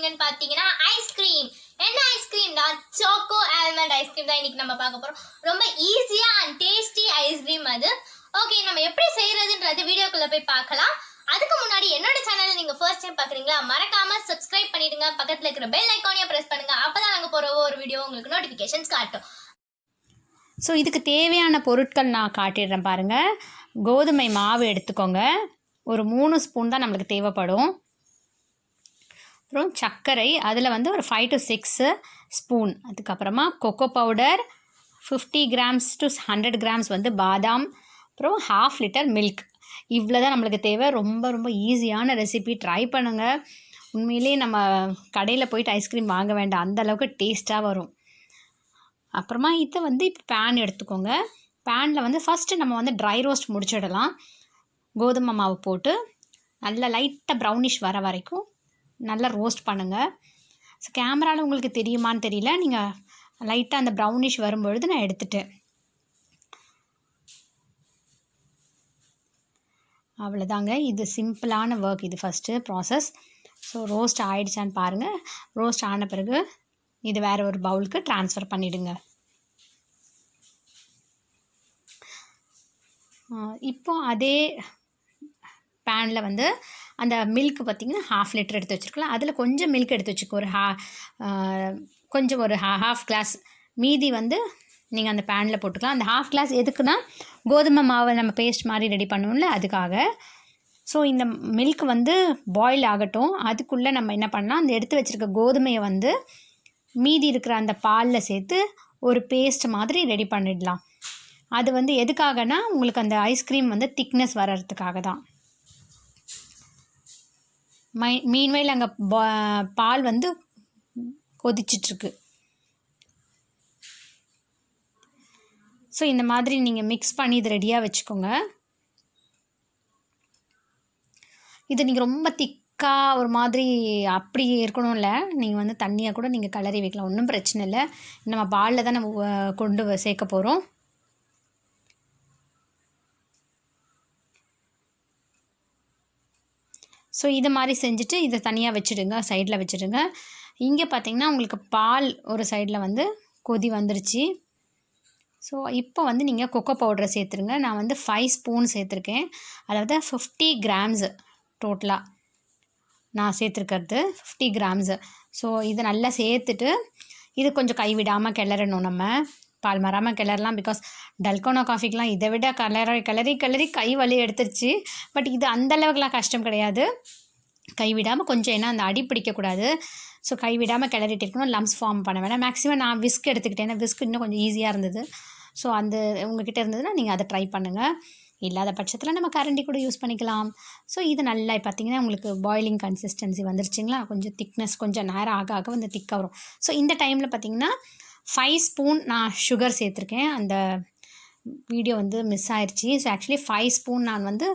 என்னன்னு பார்த்தீங்கன்னா ஐஸ்கிரீம். என்ன ஐஸ்கிரீம்னா சோக்கோ ஆல்மண்ட் ஐஸ்கிரீம் தான் இன்னைக்கு நம்ம பார்க்க போகிறோம். ரொம்ப ஈஸியாக அண்ட் டேஸ்டி ஐஸ்கிரீம் அது. ஓகே, நம்ம எப்படி செய்யறதுன்றது வீடியோக்குள்ளே போய் பார்க்கலாம். அதுக்கு முன்னாடி என்னோட சேனலை நீங்கள் ஃபர்ஸ்ட் டைம் பார்க்குறீங்களா, மறக்காமல் சப்ஸ்கிரைப் பண்ணிடுங்க. பக்கத்தில் இருக்கிற பெல் ஐக்கானையும் ப்ரெஸ் பண்ணுங்க. அப்போ தான் நாங்கள் போகிற ஒரு வீடியோ உங்களுக்கு நோட்டிஃபிகேஷன்ஸ் காட்டும். ஸோ இதுக்கு தேவையான பொருட்கள் நான் காட்டிடுறேன் பாருங்கள். கோதுமை மாவு எடுத்துக்கோங்க, ஒரு 3 ஸ்பூன் தான் நம்மளுக்கு தேவைப்படும். அப்புறம் சர்க்கரை, அதில் வந்து ஒரு 5 to 6 ஸ்பூன். அதுக்கப்புறமா cocoa powder 50 grams to 100 grams வந்து பாதாம், அப்புறம் 1/2 லிட்டர் மில்க். இவ்வளோ தான் நம்மளுக்கு தேவை. ரொம்ப ரொம்ப ஈஸியான ரெசிபி, ட்ரை பண்ணுங்கள். உண்மையிலே நம்ம கடையில் போயிட்டு ஐஸ்கிரீம் வாங்க வேண்டாம், அந்த அளவுக்கு டேஸ்ட்டாக வரும். அப்புறமா இதை வந்து இப்போ பேன் எடுத்துக்கோங்க. பேனில் வந்து ஃபஸ்ட்டு நம்ம வந்து ட்ரை ரோஸ்ட் முடிச்சிடலாம். கோதுமை மாவு போட்டு நல்லா லைட்டாக ப்ரௌனிஷ் வர வரைக்கும் நல்லா ரோஸ்ட் பண்ணுங்கள். ஸோ கேமராவில் உங்களுக்கு தெரியுமான்னு தெரியல, நீங்கள் லைட்டாக அந்த ப்ரௌனிஷ் வரும்பொழுது நான் எடுத்துட்டேன். அவ்வளோதாங்க, இது சிம்பிளான ஒர்க். இது ஃபஸ்ட்டு ப்ராசஸ். ஸோ ரோஸ்ட் ஆகிடுச்சான்னு பாருங்கள். ரோஸ்ட் ஆன பிறகு இது வேறு ஒரு பவுலுக்கு ட்ரான்ஸ்ஃபர் பண்ணிவிடுங்க. இப்போ அதே பேனில் வந்து அந்த மில்க் பார்த்திங்கன்னா 1/2 லிட்டர் எடுத்து வச்சுருக்கலாம். அதில் கொஞ்சம் மில்க் எடுத்து வச்சுக்கோ, கொஞ்சம் ஒரு 1/2 கிளாஸ். மீதி வந்து நீங்கள் அந்த பேனில் போட்டுக்கலாம். அந்த 1/2 கிளாஸ் எதுக்குன்னா, கோதுமை மாவை நம்ம பேஸ்ட் மாதிரி ரெடி பண்ணுவோம்ல, அதுக்காக. ஸோ இந்த மில்க் வந்து பாயில் ஆகட்டும். அதுக்குள்ளே நம்ம என்ன பண்ணலாம், அந்த எடுத்து வச்சுருக்க கோதுமையை வந்து மீதி இருக்கிற அந்த பாலில் சேர்த்து ஒரு பேஸ்ட் மாதிரி ரெடி பண்ணிடலாம். அது வந்து எதுக்காகனா, உங்களுக்கு அந்த ஐஸ்கிரீம் வந்து திக்னஸ் வர்றதுக்காக தான். மீன்வைல் அங்கே பால் வந்து கொதிச்சிட்ருக்கு. ஸோ இந்த மாதிரி நீங்கள் மிக்ஸ் பண்ணி இது ரெடியாக வச்சுக்கோங்க. இது நீங்கள் ரொம்ப திக்காக ஒரு மாதிரி அப்படி இருக்கணும்ல, நீங்கள் வந்து தண்ணியாக கூட நீங்கள் கலரி வைக்கலாம், ஒன்றும் பிரச்சனை இல்லை. நம்ம பாலில் தான் நம்ம கொண்டு சேர்க்க போகிறோம். ஸோ இது மாதிரி செஞ்சுட்டு இதை தனியாக வச்சுடுங்க, சைடில் வச்சுடுங்க. இங்கே பார்த்திங்கன்னா உங்களுக்கு பால் ஒரு சைடில் வந்து கொதி வந்துருச்சு. ஸோ இப்போ வந்து நீங்கள் கொக்கோ பவுடரை சேர்த்துருங்க. நான் வந்து 5 ஸ்பூன் சேர்த்துருக்கேன். அதாவது 50 grams டோட்டலாக நான் சேர்த்துருக்கிறது 50 grams. ஸோ இதை நல்லா சேர்த்துட்டு இது கொஞ்சம் கைவிடாமல் கிளறணும். நம்ம பால் மறாமல் கிளறலாம். பிகாஸ் டல்கோனா காஃபிக்கெலாம் இதை விட கிளறி கை வலி எடுத்துருச்சு. பட் இது அந்தளவுக்குலாம் கஷ்டம் கிடையாது. கைவிடாமல் கொஞ்சம், ஏன்னா அந்த அடி பிடிக்கக்கூடாது. ஸோ கைவிடாமல் கிளறிட்டு இருக்கணும். லம்ஸ் ஃபார்ம் பண்ண வேணாம். மேக்ஸிமம் நான் விஸ்க் எடுத்துக்கிட்டேன். ஏன்னா விஸ்க் இன்னும் கொஞ்சம் ஈஸியாக இருந்தது. ஸோ அந்த உங்கள்கிட்ட இருந்ததுன்னா நீங்கள் அதை ட்ரை பண்ணுங்கள். இல்லாத பட்சத்தில் நம்ம கரண்டி கூட யூஸ் பண்ணிக்கலாம். ஸோ இது நல்லா பார்த்திங்கன்னா உங்களுக்கு பாயிலிங் கன்சிஸ்டன்சி வந்துருச்சுங்களா. கொஞ்சம் திக்னஸ் கொஞ்சம் நேரம் ஆக ஆக வந்து திக்காக வரும். ஸோ இந்த டைமில் பார்த்திங்கன்னா 5 ஸ்பூன் நான் சுகர் சேர்த்துருக்கேன். அந்த வீடியோ வந்து மிஸ் ஆயிடுச்சு. ஸோ ஆக்சுவலி 5 ஸ்பூன் நான் வந்து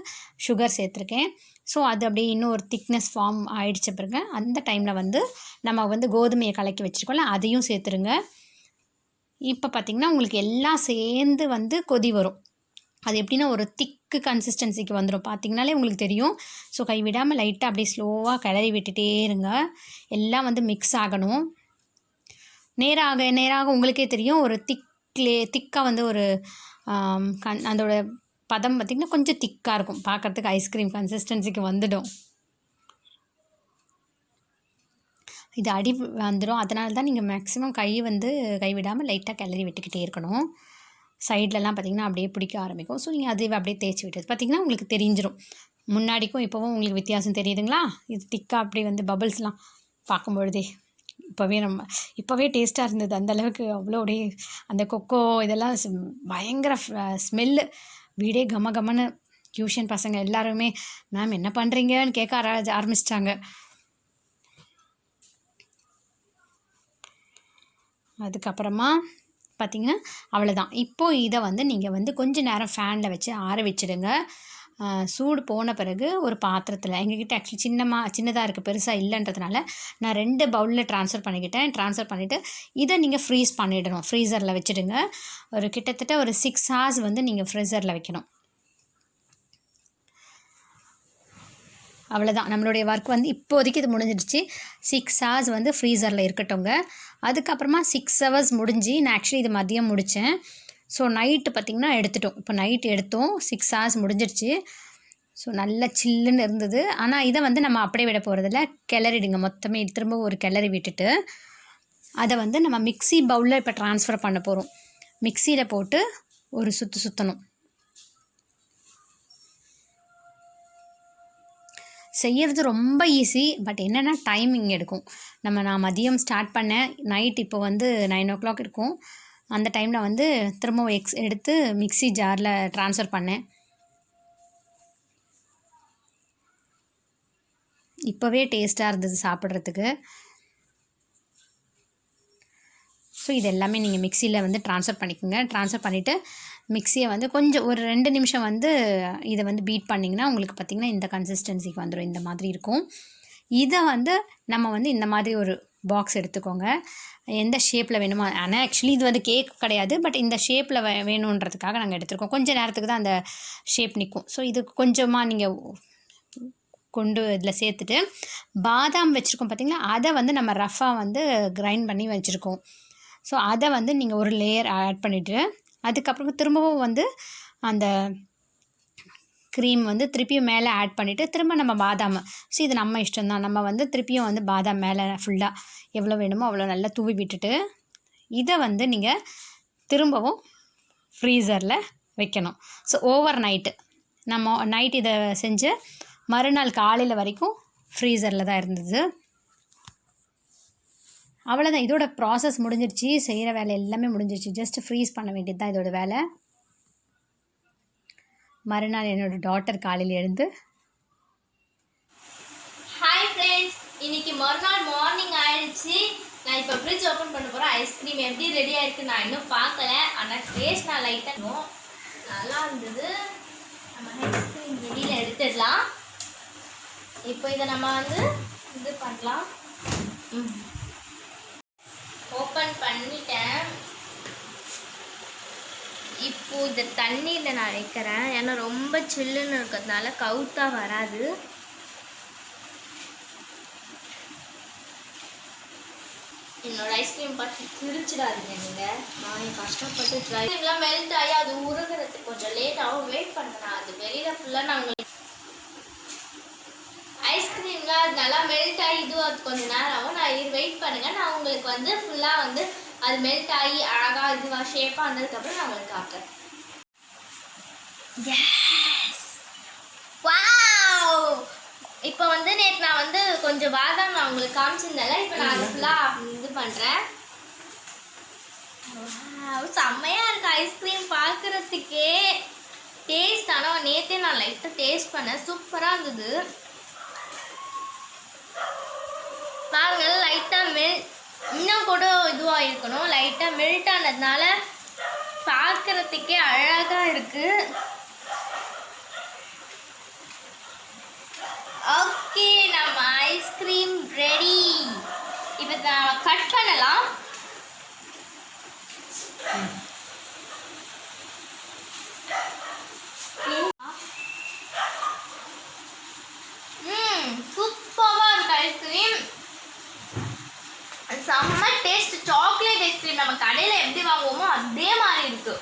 சுகர் சேர்த்துருக்கேன். ஸோ அது அப்படியே இன்னும் ஒரு திக்னஸ் ஃபார்ம் ஆகிடுச்ச பிறகு அந்த டைமில் வந்து நம்ம வந்து கோதுமையை கலக்கி வச்சுருக்கோம்ல, அதையும் சேர்த்துருங்க. இப்போ பார்த்திங்கன்னா உங்களுக்கு எல்லாம் சேர்ந்து வந்து கொதி வரும். அது எப்படின்னா ஒரு திக்கு கன்சிஸ்டன்சிக்கு வந்துடும். பார்த்திங்கனாலே உங்களுக்கு தெரியும். ஸோ கைவிடாமல் லைட்டாக அப்படியே ஸ்லோவாக கிளறி விட்டுட்டே இருங்க. எல்லாம் வந்து மிக்ஸ் ஆகணும். நேராக உங்களுக்கே தெரியும், ஒரு திக்காக வந்து ஒரு அதோட பதம் பார்த்திங்கன்னா கொஞ்சம் திக்காக இருக்கும். பார்க்குறதுக்கு ஐஸ்கிரீம் கன்சிஸ்டன்சிக்கு வந்துடும். இது அடி வந்துடும். அதனால தான் நீங்கள் மேக்ஸிமம் கைவிடாமல் லைட்டாக கிளறி விட்டுக்கிட்டே இருக்கணும். சைட்லலாம் பார்த்திங்கன்னா அப்படியே பிடிக்க ஆரம்பிக்கும். ஸோ நீங்கள் அதை அப்படியே தேய்ச்சி விட்டது பார்த்திங்கன்னா உங்களுக்கு தெரிஞ்சிடும். முன்னாடிக்கும் இப்போவும் உங்களுக்கு வித்தியாசம் தெரியுதுங்களா. இது திக்காக அப்படியே வந்து பபிள்ஸ்லாம் பார்க்கும்பொழுதே இப்போவே டேஸ்ட்டாக இருந்தது. அந்தளவுக்கு அவ்வளோ அப்படியே அந்த கொக்கோ இதெல்லாம் பயங்கர ஸ்மெல்லு. வீடே கமன்னு. டியூஷன் பசங்க எல்லாருமே மேம் என்ன பண்ணுறீங்கன்னு கேட்க ஆரம்பிச்சிட்டாங்க. அதுக்கப்புறமா பார்த்திங்கன்னா அவ்வளோதான். இப்போது இதை வந்து நீங்கள் வந்து கொஞ்சம் நேரம் ஃபேனில் வச்சு ஆற வச்சுடுங்க. சூடு போன பிறகு ஒரு பாத்திரத்தில், எங்ககிட்ட ஆக்சுவலி சின்னதாக இருக்குது, பெருசாக இல்லைன்றதுனால நான் 2 பவுலில் ட்ரான்ஸ்ஃபர் பண்ணிவிட்டு இதை நீங்கள் ஃப்ரீஸ் பண்ணிடணும். ஃப்ரீசரில் வச்சுடுங்க. ஒரு கிட்டத்தட்ட ஒரு 6 hours வந்து நீங்கள் ஃப்ரீசரில் வைக்கணும். அவ்வளோதான் நம்மளுடைய ஒர்க் வந்து இப்போதைக்கு இது முடிஞ்சிடுச்சு. 6 ஹவர்ஸ் வந்து ஃப்ரீசரில் இருக்கட்டுங்க. அதுக்கப்புறமா 6 ஹவர்ஸ் முடிஞ்சு நான் ஆக்சுவலி இது மதியம் முடித்தேன். ஸோ நைட்டு பார்த்திங்கன்னா எடுத்துட்டோம். இப்போ நைட்டு எடுத்தோம், 6 ஹவர்ஸ் முடிஞ்சிடுச்சு. ஸோ நல்லா சில்லுன்னு இருந்தது. ஆனால் இதை வந்து நம்ம அப்படியே விட போகிறதில்ல, கிளறிடுங்க. மொத்தமே திரும்ப ஒரு கிளறி விட்டுட்டு அதை வந்து நம்ம மிக்ஸி பவுலில் இப்போ ட்ரான்ஸ்ஃபர் பண்ண போகிறோம். மிக்சியில் போட்டு ஒரு சுற்றணும். செய்கிறது ரொம்ப ஈஸி, பட் என்னென்னா டைமிங் எடுக்கும். நான் மதியம் ஸ்டார்ட் பண்ணேன், நைட் இப்போ வந்து 9 o'clock இருக்கும். அந்த டைமில் வந்து திரும்பவும் எடுத்து மிக்ஸி ஜாரில் ட்ரான்ஸ்ஃபர் பண்ணேன். இப்போவே டேஸ்ட்டாக இருந்தது சாப்பிட்றதுக்கு. ஸோ இது எல்லாமே நீங்கள் மிக்சியில் வந்து ட்ரான்ஸ்ஃபர் பண்ணிக்கோங்க. ட்ரான்ஸ்ஃபர் பண்ணிவிட்டு மிக்சியை வந்து கொஞ்சம் ஒரு 2 நிமிஷம் வந்து இதை வந்து பீட் பண்ணிங்கன்னா உங்களுக்கு பார்த்திங்கன்னா இந்த கன்சிஸ்டன்சிக்கு வந்துடும். இந்த மாதிரி இருக்கும். இதை வந்து நம்ம வந்து இந்த மாதிரி ஒரு பாக்ஸ் எடுத்துக்கோங்க. எந்த ஷேப்பில் வேணுமோ, ஆனால் ஆக்சுவலி இது வந்து கேக் கிடையாது, பட் இந்த ஷேப்பில் வேணுன்றதுக்காக நாங்கள் எடுத்துருக்கோம். கொஞ்சம் நேரத்துக்கு தான் அந்த ஷேப் நிற்கும். ஸோ இது கொஞ்சமாக நீங்கள் கொண்டு இதில் சேர்த்துட்டு பாதாம் வச்சுருக்கோம் பார்த்திங்களா, அதை வந்து நம்ம ரஃபாக வந்து கிரைண்ட் பண்ணி வச்சுருக்கோம். ஸோ அதை வந்து நீங்கள் ஒரு லேயர் ஆட் பண்ணிவிட்டு அதுக்கப்புறம் திரும்பவும் வந்து அந்த க்ரீம் வந்து திருப்பியும் மேலே ஆட் பண்ணிவிட்டு திரும்ப நம்ம பாதாம், ஸோ இது நம்ம இஷ்டம்தான், நம்ம வந்து திருப்பியும் வந்து பாதாம் மேலே ஃபுல்லாக எவ்வளோ வேணுமோ அவ்வளோ நல்லா தூவி விட்டுட்டு இதை வந்து நீங்கள் திரும்பவும் ஃப்ரீசரில் வைக்கணும். ஸோ ஓவர் நைட்டு நம்ம நைட் இதை செஞ்சு மறுநாள் காலையில் வரைக்கும் ஃப்ரீசரில் தான் இருந்தது. அவ்வளோதான், இதோட ப்ராசஸ் முடிஞ்சிடுச்சு. செய்கிற வேலை எல்லாமே முடிஞ்சிடுச்சு. ஜஸ்ட் ஃப்ரீஸ் பண்ண வேண்டியது தான் இதோட வேலை. மறுநாள் என்னோடய டாட்டர் காலையில் எழுந்து, ஹாய் ஃப்ரெண்ட்ஸ், இன்னைக்கு மறுநாள் மார்னிங் ஆயிடுச்சு. நான் இப்போ ஃப்ரிட்ஜ் ஓப்பன் பண்ண போகிறேன். ஐஸ்கிரீம் எப்படி ரெடி ஆகிருக்கு நான் இன்னும் பார்க்கல, ஆனால் டேஸ்ட் நான் லைட்டாக நல்லா இருந்தது. நம்ம ஐஸ்கிரீம் வெளியில் எடுத்துடலாம். இப்போ இதை நம்ம வந்து இது பண்ணலாம். ஓப்பன் பண்ணிட்டேன். இப்போ இந்த தண்ணியில் நான் வைக்கிறேன், ஏன்னா ரொம்ப சில்லுன்னு இருக்கிறதுனால கவுத்தா வராது. என்னோட ஐஸ்கிரீம் பார்த்து பிரிச்சிடாதீங்க நீங்கள். நான் கஷ்டப்பட்டு ட்ரைலாம் மெல்ட் ஆகி அது உருகிறதுக்கு கொஞ்சம் லேட்டாகவும் வெயிட் பண்ணுறேன். அது வெளியில் ஃபுல்லாக நான் உங்களுக்கு ஐஸ்கிரீம்லாம் அது நல்லா மெல்ட் ஆகி அது கொஞ்சம் நேரம் ஆகும். நான் வெயிட் பண்ணுங்கள், நான் உங்களுக்கு வந்து ஃபுல்லாக வந்து அது மெல்ட் ஆகி அழகாக இதுவாக ஷேப்பாக வந்ததுக்கப்புறம் நான் உங்களுக்கு காட்டுறேன். வாவ்! இப்போ வந்து நேற்று நான் வந்து கொஞ்சம் பாதாம் நான் உங்களுக்கு காமிச்சிருந்தேன்ல, இப்போ நான் அது ஃபுல்லாக இது பண்ணுறேன். செம்மையாக இருக்குது ஐஸ்கிரீம் பார்க்குறதுக்கே. டேஸ்ட் ஆனால் நேற்றே நான் லைட்டாக டேஸ்ட் பண்ணேன், சூப்பராக இருந்தது. பாருங்க, லைட்டாக இன்னும் கூட இதுவாக இருக்கணும். லைட்டாக மெல்ட் ஆனதுனால பார்க்குறதுக்கே அழகாக இருக்குது. ஓகே, நம்ம ஐஸ்கிரீம் ரெடி. இப்போ நான் கட் பண்ணலாம். சூப்பராக இருக்கு ஐஸ்கிரீம். செம்ம டேஸ்ட். சாக்லேட் ஐஸ்கிரீம் நம்ம கடையில் எப்படி வாங்குவோமோ அதே மாதிரி இருக்கு.